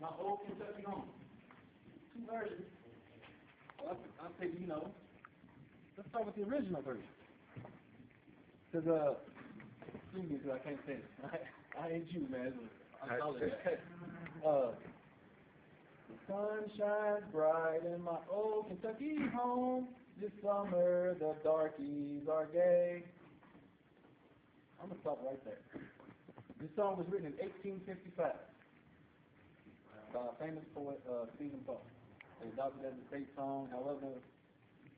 my old Kentucky home. Two versions. Well, I'll say, let's start with the original version. Because, excuse me, because I can't say it. I ain't you, man. I'm solid. The sun shines bright in my old Kentucky home. This summer the darkies are gay. I'm going to stop right there. This song was written in 1855 by a famous poet, Stephen Falcon. They adopted it as a state song. However,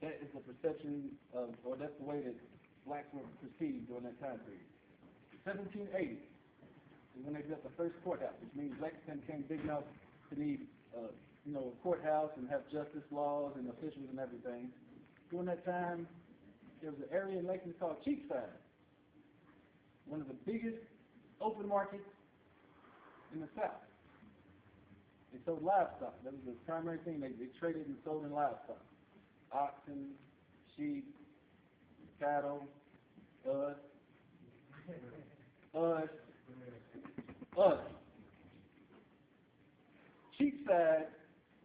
that is the perception of, or that's the way that blacks were perceived during that time period. 1780 is when they built the first courthouse, which means Lexington became big enough to need, a courthouse and have justice laws and officials and everything. During that time, there was an area in Lexington called Cheapside, one of the biggest open markets in the South. They sold livestock. That was the primary thing. They traded and sold in livestock. Oxen, sheep, cattle, us. Cheapside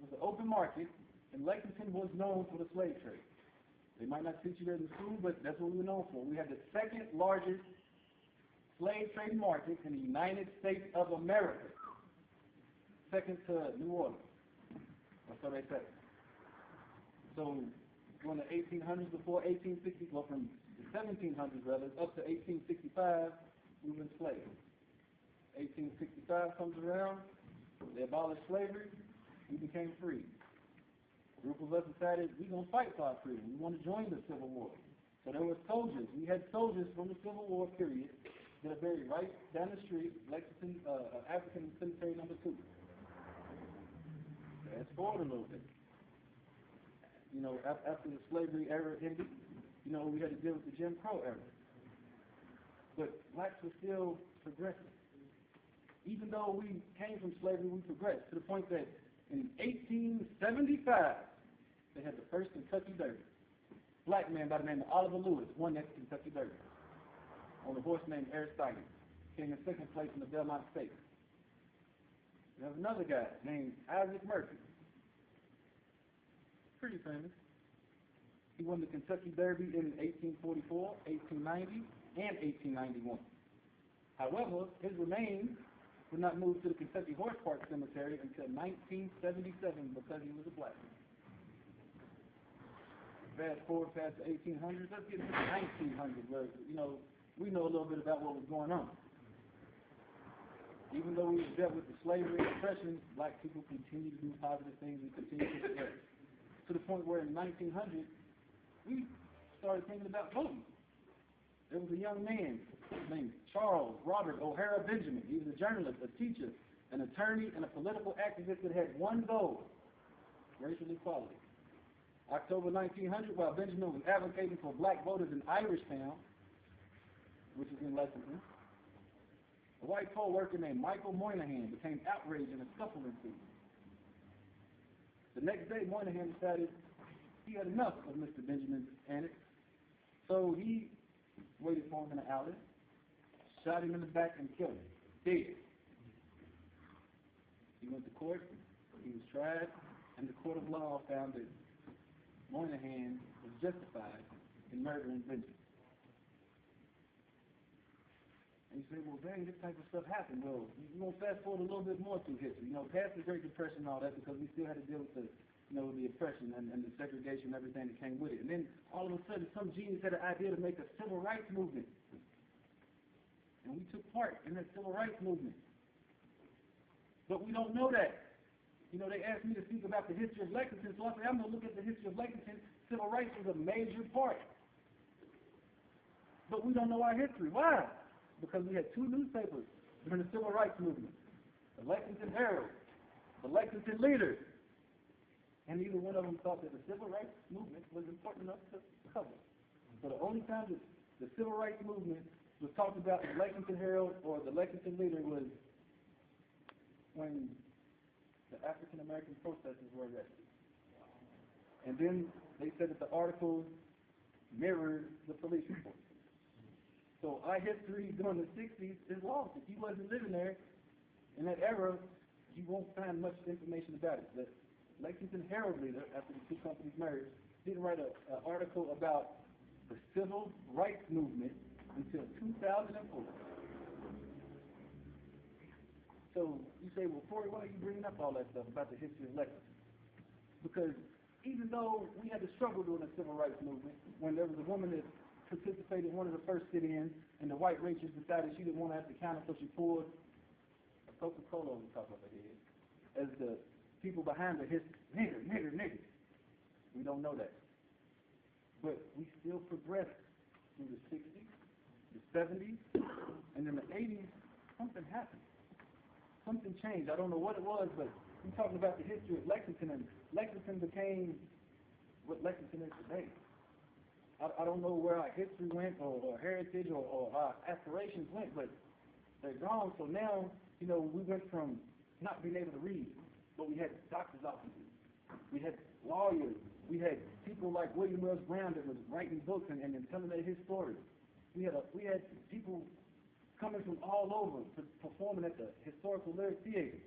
was an open market, and Lexington was known for the slave trade. They might not teach you that in school, but that's what we were known for. We had the second largest slave trade market in the United States of America, second to New Orleans. That's what they say. So during the 1800s, before 1860, well, from the 1700s rather, up to 1865, we were enslaved. 1865 comes around, they abolished slavery, we became free. A group of us decided we're going to fight for our freedom. We want to join the Civil War. So there were soldiers. We had soldiers from the Civil War period that are buried right down the street, Lexington, African Cemetery number 2. Fast forward a little bit. After the slavery era ended, we had to deal with the Jim Crow era. But blacks were still progressive. Even though we came from slavery, we progressed to the point that in 1875, they had the first Kentucky Derby. Black man by the name of Oliver Lewis won that Kentucky Derby on a horse named Aristotle. Came in second place in the Belmont Stakes. We have another guy named Isaac Murphy. Pretty famous. He won the Kentucky Derby in 1844, 1890, and 1891. However, his remains were not moved to the Kentucky Horse Park Cemetery until 1977 because he was a black man. Fast forward past the 1800s, let's get into the 1900s where, we know a little bit about what was going on. Even though we dealt with the slavery and oppression, black people continue to do positive things and continue to progress. To the point where in 1900, we started thinking about voting. There was a young man named Charles Robert O'Hara Benjamin. He was a journalist, a teacher, an attorney, and a political activist that had one goal: racial equality. October 1900, while Benjamin was advocating for black voters in Irishtown, which is in Lexington, a white poll worker named Michael Moynihan became outraged and a scuffle ensued. The next day, Moynihan decided he had enough of Mr. Benjamin's antics, so he waited for him in an alley, shot him in the back, and killed him, dead. He went to court, he was tried, and the court of law found that Moynihan was justified in murdering Benjamin. And you say, well, dang, this type of stuff happened. Well, we're going to fast forward a little bit more through history. Past the Great Depression and all that, because we still had to deal with the oppression and the segregation and everything that came with it. And then all of a sudden, some genius had an idea to make a civil rights movement. And we took part in that civil rights movement. But we don't know that. They asked me to speak about the history of Lexington, so I said, I'm going to look at the history of Lexington. Civil rights was a major part. But we don't know our history. Why? Because we had two newspapers during the civil rights movement: the Lexington Herald, the Lexington Leader. And neither one of them thought that the civil rights movement was important enough to cover. So the only time that the civil rights movement was talked about in the Lexington Herald or the Lexington Leader was when the African American protesters were arrested. And then they said that the articles mirrored the police report. So our history during the 60s is lost. If you wasn't living there in that era, you won't find much information about it. The Lexington Herald leader, after the two companies merged, did write an article about the civil rights movement until 2004. So you say, well, Corey, why are you bringing up all that stuff about the history of Lexington? Because even though we had to struggle during the civil rights movement, when there was a woman that participated in one of the first sit-ins, and the white racist decided she didn't want to have to counter, so she poured a Coca-Cola over the top of her head, as the people behind the history, nigger, nigger, nigger. We don't know that. But we still progressed through the 60s, the 70s, and in the 80s, something happened. Something changed. I don't know what it was, but we're talking about the history of Lexington, and Lexington became what Lexington is today. I don't know where our history went, or heritage, or our aspirations went, but they're gone. So now, you know, we went from not being able to read, but we had doctor's offices, we had lawyers, we had people like William Wells Brown that was writing books and telling their his stories. We had people coming from all over performing at the historical lyric theater.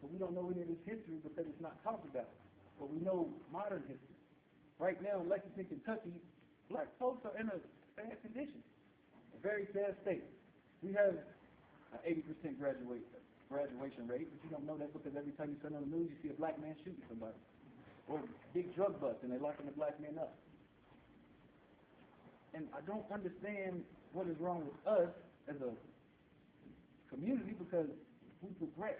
But we don't know any of this history because it's not talked about. But we know modern history. Right now in Lexington, Kentucky, black folks are in a bad condition, a very sad state. We have an 80% graduation rate, but you don't know that because every time you turn on the news, you see a black man shooting somebody. Or big drug bust, and they're locking the black man up. And I don't understand what is wrong with us as a community because we progressed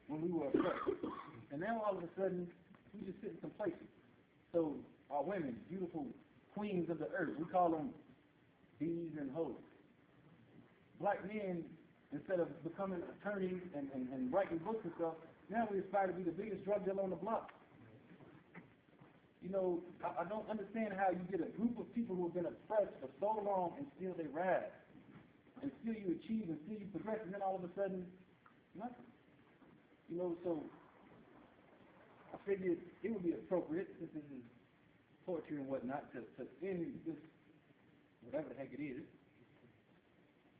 when we were oppressed. And now all of a sudden, we just sitting complacent. So our women, beautiful queens of the earth, we call them bees and hoes. Black men, instead of becoming attorneys and writing books and stuff, now we aspire to be the biggest drug dealer on the block. You know, I don't understand how you get a group of people who have been oppressed for so long and still they rise. And still you achieve and still you progress, and then all of a sudden, nothing. You know, so I figured it would be appropriate, since this is poetry and whatnot, to end this, whatever the heck it is,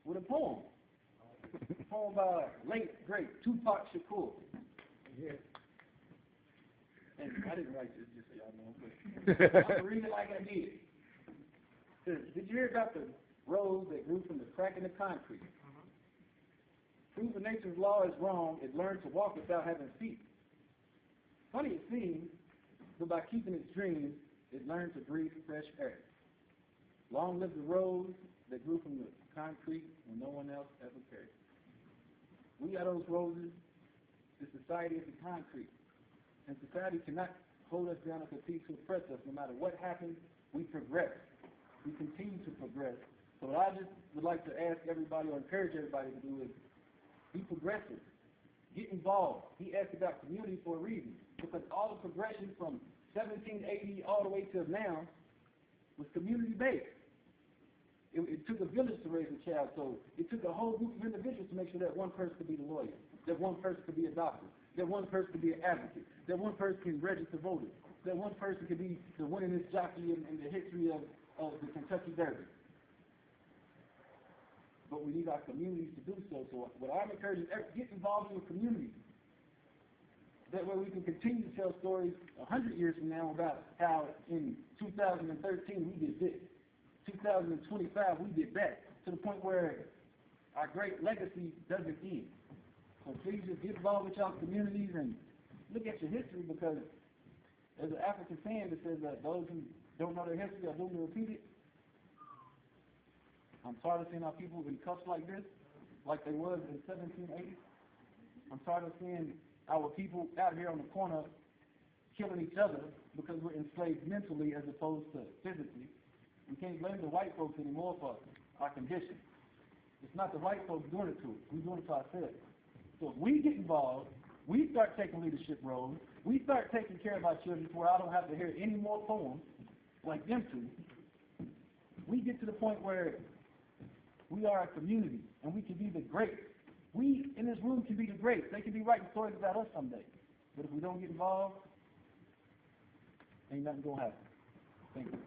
with a poem. A poem by late, great Tupac Shakur. Yeah. And I didn't write this, just so y'all know, but I'm going to read it like I did. It says, did you hear about the rose that grew from the crack in the concrete? Proving nature's law is wrong, it learned to walk without having feet. Funny it seems, but by keeping its dreams, it learned to breathe fresh air. Long live the rose that grew from the concrete when no one else ever cared. We are those roses, the society is the concrete. And society cannot hold us down and continue to oppress us. No matter what happens, we progress. We continue to progress. So what I just would like to ask everybody, or encourage everybody to do, is be progressive. Get involved. He asked about community for a reason. Because all the progression from 1780 all the way to now was community-based. It took a village to raise a child, so it took a whole group of individuals to make sure that one person could be the lawyer, that one person could be a doctor, that one person could be an advocate, that one person can register voters, that one person could be the winningest jockey in the history of the Kentucky Derby. But we need our communities to do so. So what I'm encouraging, get involved in your community. That way we can continue to tell stories 100 years from now about how in 2013 we did this, 2025 we did that, to the point where our great legacy doesn't end. So please just get involved with y'all communities and look at your history, because there's an African saying that says that those who don't know their history are doomed to repeat it. I'm tired of seeing our people in cuffs like this, like they was in 1780. I'm tired of seeing our people out here on the corner killing each other because we're enslaved mentally as opposed to physically. We can't blame the white folks anymore for our condition. It's not the white folks doing it to us. We're doing it to ourselves. So if we get involved, we start taking leadership roles, we start taking care of our children to where I don't have to hear any more poems like them two, we get to the point where we are a community and we can be the great. We in this room can be the great. They can be writing stories about us someday. But if we don't get involved, ain't nothing going to happen. Thank you.